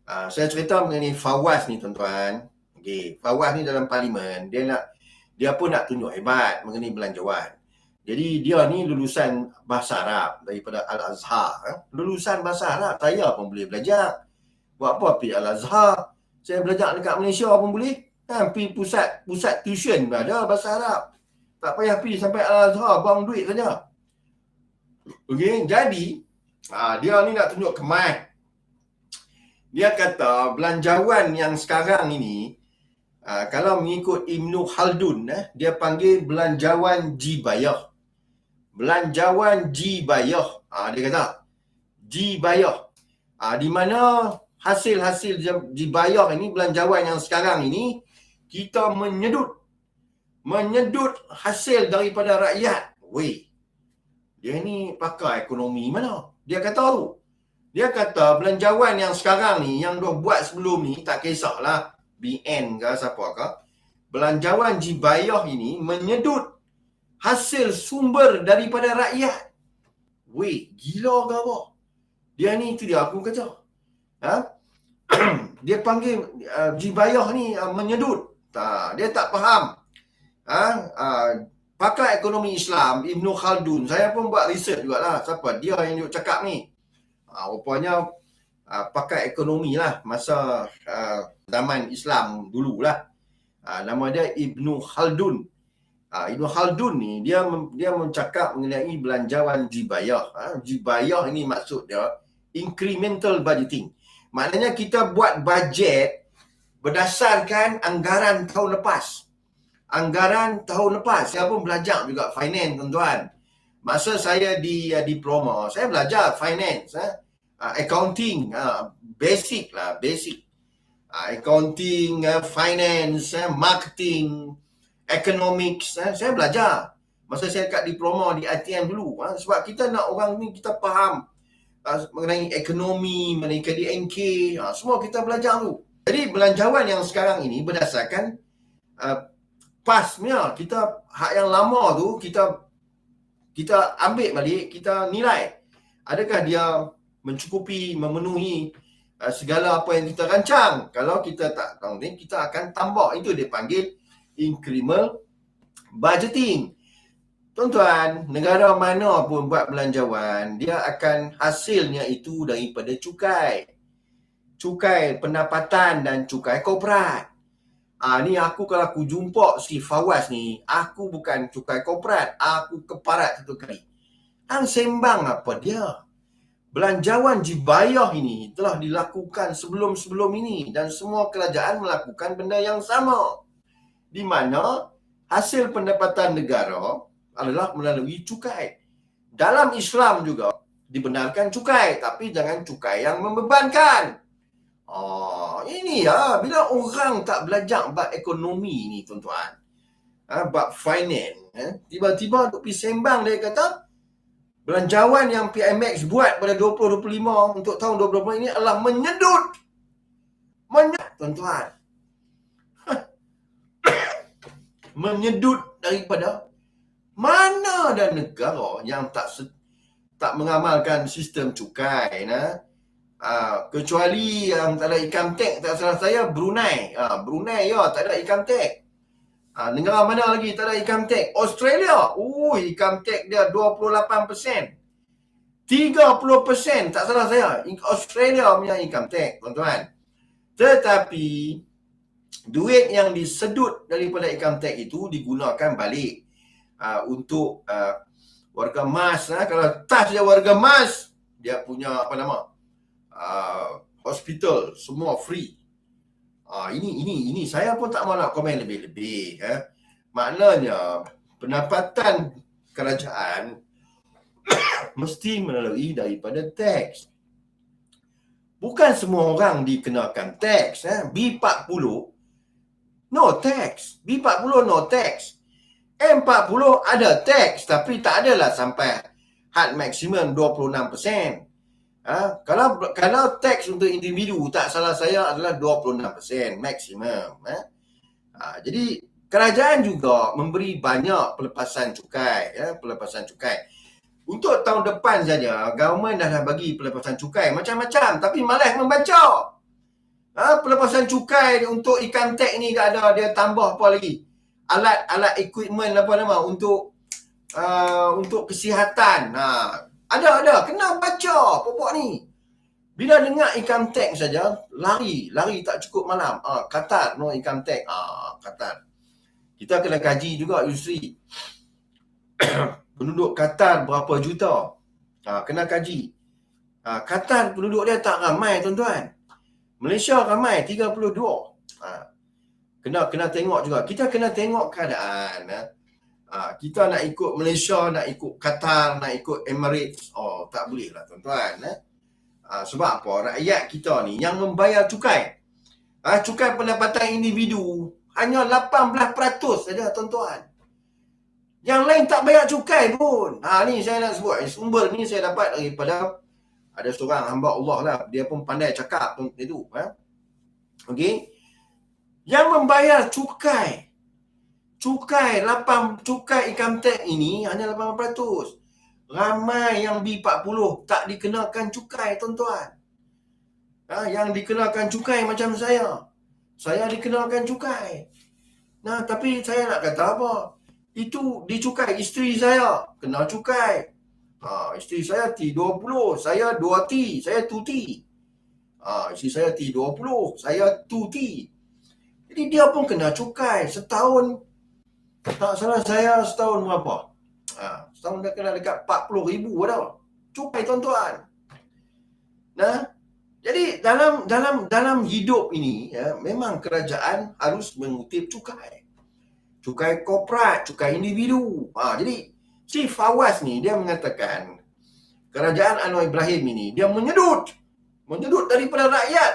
Saya cerita mengenai Fawaz ni tuan-tuan. Okay. Fawaz ni dalam parlimen, dia pun nak tunjuk hebat mengenai belanjawan. Jadi dia ni lulusan bahasa Arab daripada Al-Azhar. Lulusan bahasa Arab, saya pun boleh belajar. Buat apa pergi Al-Azhar? Saya belajar dekat Malaysia pun boleh. Pergi pusat tuition pun ada bahasa Arab. Tak payah pergi sampai Al-Azhar, buang duit saja. Okay, jadi dia ni nak tunjuk kemas. Dia kata belanjawan yang sekarang ini, kalau mengikut Ibnu Khaldun, dia panggil belanjawan jibayah. Belanjawan jibayah. Dia kata jibayah. Di mana hasil-hasil jibayah ini, belanjawan yang sekarang ini, kita menyedut hasil daripada rakyat. Weh, dia ni pakar ekonomi mana? Dia kata belanjawan yang sekarang ni, yang dia buat sebelum ni, tak kisahlah BN ke siapa ke, belanjawan jibayah ini menyedut hasil sumber daripada rakyat. Weh, gila ke apa? Dia ni, itu dia aku kata. Dia panggil jibayah ni menyedut. Dia tak faham. Pakar ekonomi Islam, Ibnu Khaldun, saya pun buat research jugalah. Siapa? Dia yang duk cakap ni. Rupanya pakar ekonomi lah masa zaman Islam dululah. Nama dia Ibnu Khaldun. Ibnu Khaldun ni dia mencakap mengenai belanjawan jibayah. Jibayah ini maksud dia incremental budgeting. Maknanya kita buat bajet berdasarkan anggaran tahun lepas. Saya pun belajar juga finance tuan-tuan. Masa saya di diploma, saya belajar finance, accounting, basic. Accounting, finance, marketing, economics, saya belajar. Masa saya kat diploma di ITM dulu, sebab kita nak orang ni kita faham mengenai ekonomi, mengenai KDNK, semua kita belajar tu. Jadi belanjawan yang sekarang ini berdasarkan pasnya, kita hak yang lama tu kita ambil balik, kita nilai adakah dia mencukupi, memenuhi segala apa yang kita rancang. Kalau kita tak tahu ni, kita akan tambah. Itu dia panggil incremental budgeting. Tuan-tuan, negara mana pun buat belanjawan, dia akan hasilnya itu daripada cukai pendapatan dan cukai korporat. Ni kalau aku jumpa si Fawaz ni, aku bukan cukai korporat, aku keparat satu kali. Sembang apa dia? Belanjawan jibayah ini telah dilakukan sebelum-sebelum ini dan semua kerajaan melakukan benda yang sama. Di mana hasil pendapatan negara adalah melalui cukai. Dalam Islam juga dibenarkan cukai, tapi jangan cukai yang membebankan. Ini bila orang tak belajar bab ekonomi ni tuan-tuan, bab finance, tiba-tiba untuk pergi sembang, dia kata belanjawan yang PMX buat pada 2025 untuk tahun 2020 ini adalah menyedut. Tuan-tuan. Menyedut daripada mana ada negara yang tak mengamalkan sistem cukai, kecuali yang tak ada income tax, tak salah saya Brunei. Brunei tak ada income tax. Negara mana lagi tak ada income tax? Australia. Income tax dia 28%. 30% tak salah saya. Australia punya income tax, tuan-tuan. Tetapi duit yang disedut daripada income tax itu digunakan balik untuk warga emas. Kalau tas dia warga emas, dia punya hospital semua free. Ini saya pun tak mahu nak komen lebih-lebih. Maknanya pendapatan kerajaan mesti melalui daripada teks. Bukan semua orang dikenakan teks. B40 no tax. B40 no tax. M40 ada teks, tapi tak adalah sampai had maksimum 26%. Kalau teks untuk individu, tak salah saya adalah 26% maksimum. Jadi kerajaan juga memberi banyak pelepasan cukai. Untuk tahun depan saja, government dah bagi pelepasan cukai macam-macam, tapi malas membaca. Pelepasan cukai untuk ikan tek ni tak ada, dia tambah apa lagi? Alat equipment apa nama untuk kesihatan. Ada kena baca pokok ni. Bila dengar ikan tek saja lari tak cukup malam. Qatar no ikan tek. Qatar. Kita kena kaji juga Yusri. Penduduk Qatar berapa juta? Kena kaji. Qatar penduduk dia tak ramai tuan-tuan. Malaysia ramai 32. Kena tengok juga. Kita kena tengok keadaan. Kita nak ikut Malaysia, nak ikut Qatar, nak ikut Emirates. Tak boleh lah tuan-tuan. Sebab apa? Rakyat kita ni yang membayar cukai. Cukai pendapatan individu hanya 18% saja tuan-tuan. Yang lain tak bayar cukai pun. Ni saya nak sebut. Sumber ni saya dapat daripada ada seorang hamba Allah lah. Dia pun pandai cakap itu. Okey. Yang membayar cukai income tax ini hanya 8%. Ramai yang B40 tak dikenakan cukai tuan-tuan. Yang dikenakan cukai macam saya. Saya dikenakan cukai. Tapi saya nak kata apa? Itu dicukai isteri saya kena cukai. Isteri saya T20, saya 2T, saya 2T. Isteri saya T20, saya 2T. Jadi dia pun kena cukai setahun. Tak salah saya setahun berapa? Setahun dia kena dekat 40,000 dah. Cukai tuan-tuan. Jadi dalam hidup ini memang kerajaan harus mengutip cukai. Cukai korporat, cukai individu. Jadi si Fawaz ni dia mengatakan kerajaan Anwar Ibrahim ini dia menyedut daripada rakyat.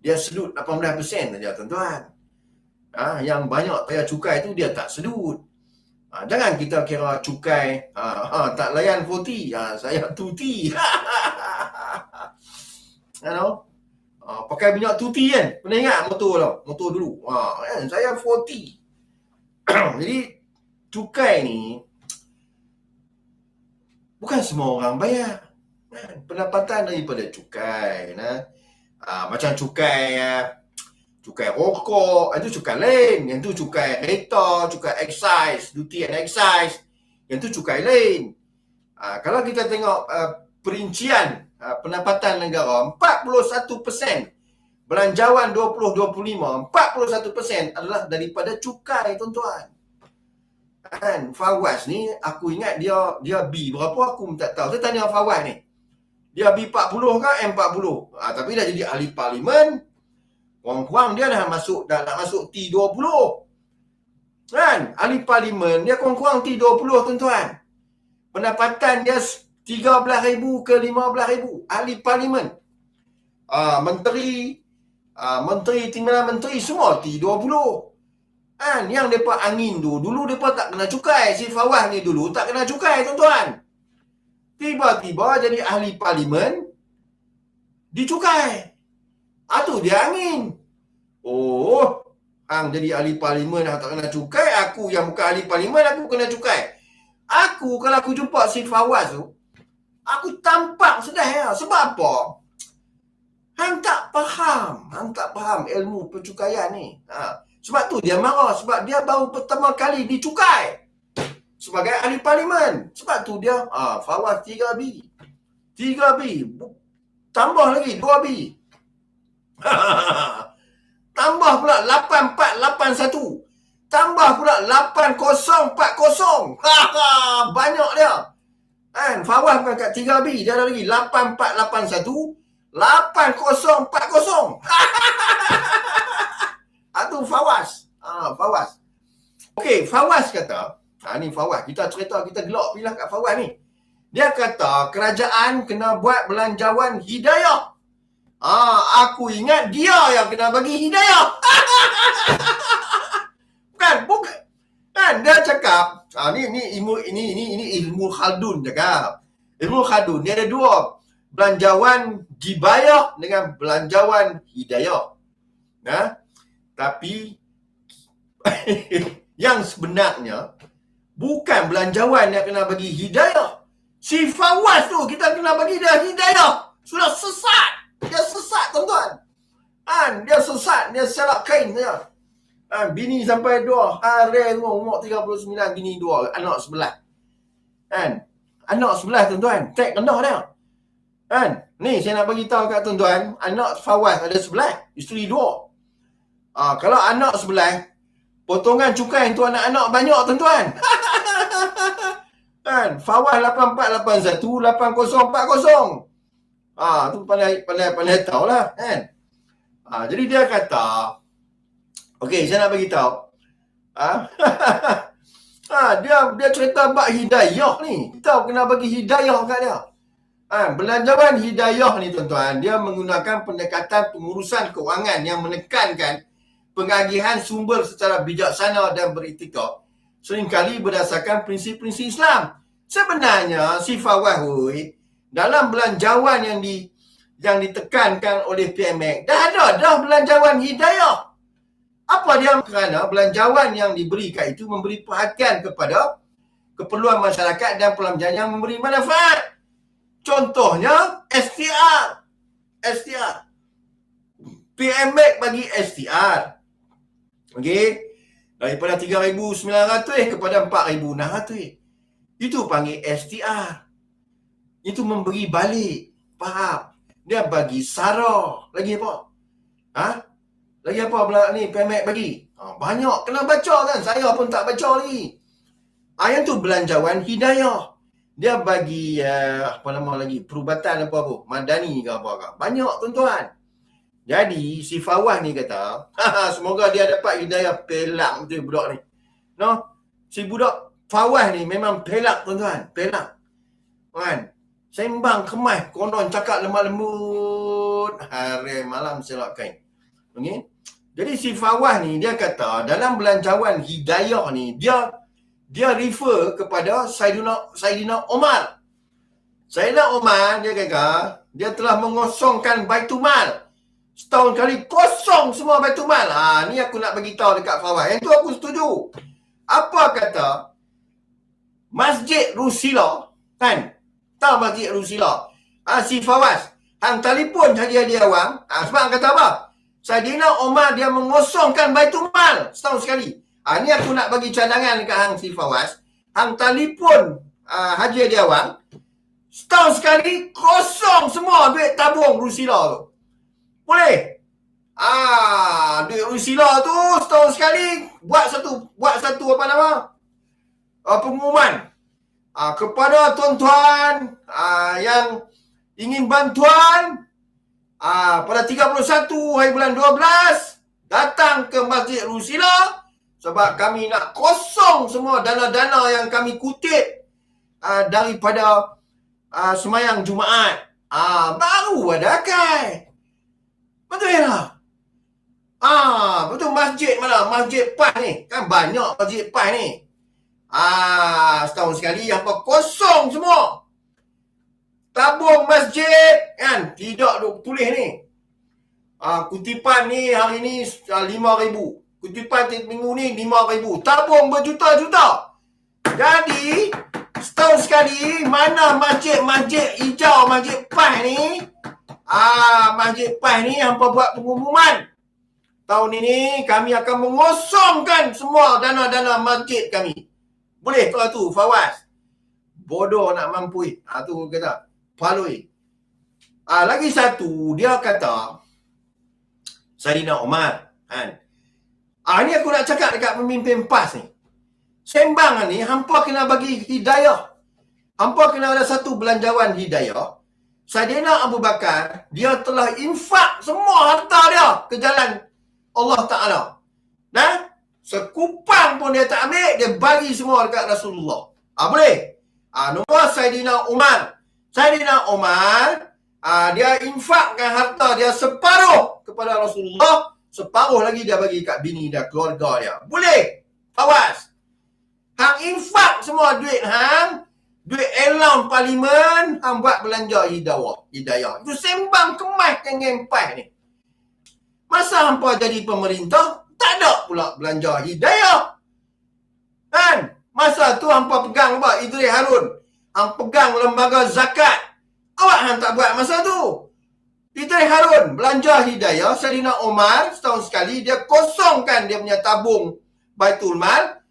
Dia sedut 18% saja tuan-tuan. Yang banyak bayar cukai tu dia tak sedut. Jangan kita kira cukai tak layan 40. Saya 2T. Pakai minyak 2T kan. Pernah ingat motor dulu. Saya 40. Jadi cukai ni bukan semua orang bayar. Pendapatan daripada cukai. Macam cukai rokok, itu cukai lain. Yang tu cukai kereta, cukai excise, duty and excise. Yang tu cukai lain. Kalau kita tengok perincian pendapatan negara, 41%. Belanjawan 2025, 41% adalah daripada cukai tuan-tuan. Fawaz ni aku ingat dia B berapa aku tak tahu. Saya tanya Fawaz ni. Dia B40 ke M40? Tapi dah jadi ahli parlimen. Kurang-kurang dia dah nak masuk T20. Kan? Ahli parlimen dia kurang-kurang T20 tuan-tuan. Pendapatan dia 13,000 ke 15,000. Ahli parlimen. Menteri, timbalan menteri semua T20. Yang mereka angin dulu mereka tak kena cukai. Si Fawaz ni dulu tak kena cukai tuan-tuan. Tiba-tiba jadi ahli parlimen dicukai. Tu dia angin. Hang jadi ahli parlimen tak kena cukai. Aku yang bukan ahli parlimen aku kena cukai. Kalau aku jumpa si Fawaz tu, aku tampak sedih. Sebab apa? Hang tak faham ilmu percukaian ni. Sebab tu dia marah. Sebab dia baru pertama kali dicukai sebagai ahli parlimen. Sebab tu dia Fawaz 3B. Tambah lagi 2B. Tambah pula 8481. Tambah pula 8040. Banyak dia. Fawaz bukan kat 3B. Dia ada lagi 8481, 8040. Tu Fawaz. Okey, Fawaz kata, ni Fawaz, kita cerita, kita gelak pilah kat Fawaz ni. Dia kata kerajaan kena buat belanjawan hidayah. Aku ingat dia yang kena bagi hidayah. Bukan. Kan dia cakap, ni ilmu Khaldun cakap. Ilmu Khaldun ni ada dua, belanjawan gibayah dengan belanjawan hidayah. Tapi yang sebenarnya bukan belanjawan yang kena bagi hidayah. Si Fawaz tu kita kena bagi dia hidayah. Sudah sesat. Dia sesat tuan-tuan. tuan-tuan. Dia sesat, dia selak kain saja. Bini sampai 2 hari umur 39, bini 2, anak sebelah. Anak sebelah tuan-tuan, tek rendah dia. Ni saya nak bagi tahu kat tuan-tuan, anak Fawaz ada sebelah, isteri 2. Kalau anak sebelah, potongan cukai untuk anak-anak banyak tuan-tuan. Fawaz 8481 8040. Tu pandai tahulah jadi dia kata, okey, saya nak bagi tahu. Dia cerita bab hidayah ni. Kita kena bagi hidayah kat dia. Belanjawan hidayah ni tuan-tuan, dia menggunakan pendekatan pengurusan kewangan yang menekankan pengagihan sumber secara bijaksana dan beretika, seringkali berdasarkan prinsip-prinsip Islam. Sebenarnya si Fawaz dalam belanjawan yang ditekankan oleh PMX dah ada belanjawan hidayah. Apa dia? Kerana belanjawan yang diberikan itu memberi perhatian kepada keperluan masyarakat dan pelancongan yang memberi manfaat. Contohnya STR. PMX bagi STR. Okey. Daripada 3,900 kepada 4,600. Itu panggil STR. Itu memberi balik. Faham? Dia bagi SARA. Lagi apa? Lagi apa pula ni PMX bagi? Banyak. Kena baca kan? Saya pun tak baca lagi. Yang tu belanjawan hidayah. Dia bagi perubatan apa madani ke apa. Banyak tuan-tuan. Jadi si Fawaz ni kata, semoga dia dapat hidayah. Pelak betul budak ni. Si budak Fawaz ni memang pelak tuan-tuan. Pelak. Sembang kemas, konon cakap lemah lembut, hari malam selak kain. Okay? Jadi si Fawaz ni dia kata dalam belanjawan hidayah ni dia refer kepada Saidina Umar. Saidina Umar dia kata dia telah mengosongkan Baitul Mal. Setahun kali kosong semua Baitul Mal. Ni aku nak bagi tahu dekat Fawaz. Yang tu aku setuju. Apa kata Masjid Rusila kan? Tahu Masjid Rusila? Si Fawaz hang telefon saja dia awang. Sebab kata apa? Saidina Umar dia mengosongkan Baitul Mal setahun sekali. Ni aku nak bagi cadangan dekat hang si Fawaz. Hang telefon Haji Adiawang. Setahun sekali kosong semua duit tabung Rusila tu. Boleh? Duit Rusila tu setahun sekali buat satu apa nama? Pengumuman. Kepada tuan-tuan yang ingin bantuan pada 31 hari bulan 12 datang ke Masjid Rusila sebab kami nak kosong semua dana-dana yang kami kutip daripada semayang Jumaat. Baru ada akal. Betul lah. Betul masjid mana? Masjid PAS ni. Kan banyak masjid PAS ni. Setahun sekali apa kosong semua. Tabung masjid kan tidak tulis ni. Kutipan ni hari ni 5,000. Kutipan minggu ni 5,000. Tabung berjuta-juta. Jadi setahun sekali mana masjid hijau, masjid PAS ni. Masjid PAS ni hampa buat pengumuman. Tahun ini kami akan mengosongkan semua dana-dana masjid kami. Boleh tu Fawaz. Bodoh nak mampu. Tu kata palui. Lagi satu dia kata Saidina Umar kan. Ni aku nak cakap dekat pemimpin PAS ni. Sembang ni hampa kena bagi hidayah. Hampa kena ada satu belanjawan hidayah. Saidina Abu Bakar dia telah infak semua harta dia ke jalan Allah Ta'ala. Sekupang pun dia tak ambil, dia bagi semua dekat Rasulullah. Boleh? Nombor Saidina Umar. Saidina Umar dia infakkan harta dia separuh kepada Rasulullah. Separuh lagi dia bagi kat bini dia, keluarga dia. Boleh? Fawaz. Hang infak semua duit hang. Duit allowance parlimen, hang buat belanja hidayah. Itu sembang kemas dengan PAS ni. Masa hampa jadi pemerintah, tak ada pula belanja hidayah. Kan? Masa tu hampa pegang apa? Idris Harun. Hang pegang lembaga zakat. Awak hang tak buat masa tu. Peter Harun belanja Hidayah, Saidina Omar setahun sekali dia kosongkan dia punya tabung Baitul Mal.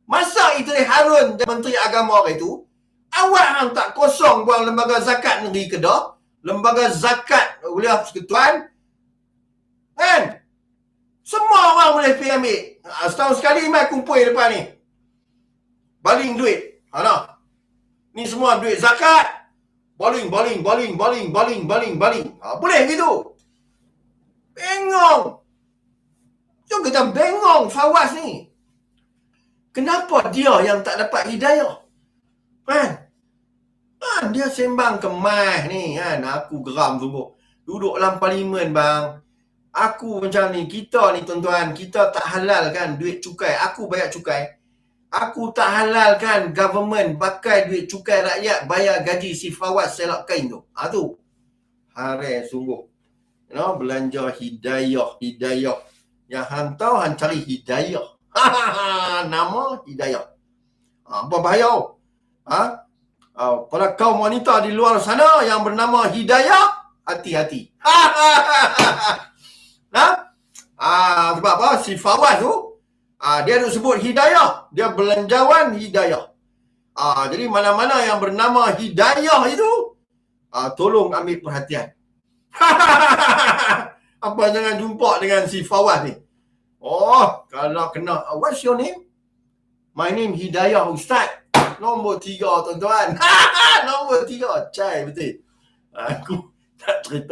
Masa Peter Harun Menteri Agama hari itu, awak hang tak kosong buang lembaga zakat negeri Kedah, lembaga zakat wilayah Persekutuan, kan? Semua orang boleh pergi ambil. Setahun sekali mai kumpul depan ni. Baling duit. Ni semua duit zakat. Baling. Boleh gitu. Bengong. So kita bengong Fawaz ni. Kenapa dia yang tak dapat hidayah? Kan? Dia sembang kemas ni kan. Aku geram sungguh. Duduk dalam parlimen bang. Aku macam ni. Kita ni tuan-tuan. Kita tak halalkan duit cukai. Aku bayar cukai. Aku tak halalkan government pakai duit cukai rakyat bayar gaji si Fawaz selak kain tu. Tu. Harai sungguh. Belanja hidayah. Yang hang tahu hang cari hidayah. Nama hidayah. Apa bahaya? Pada kaum wanita di luar sana yang bernama Hidayah, hati-hati. Sebab apa? Si Fawaz tu, dia nak sebut Hidayah. Dia belanjawan Hidayah. Jadi mana-mana yang bernama Hidayah itu, tolong ambil perhatian. Apa jangan jumpa dengan si Fawaz ni. Kalau kena, what's your name? My name Hidayah Ustaz. Nombor 3 tuan-tuan. Nombor 3. Cai betul. Aku tak cerita.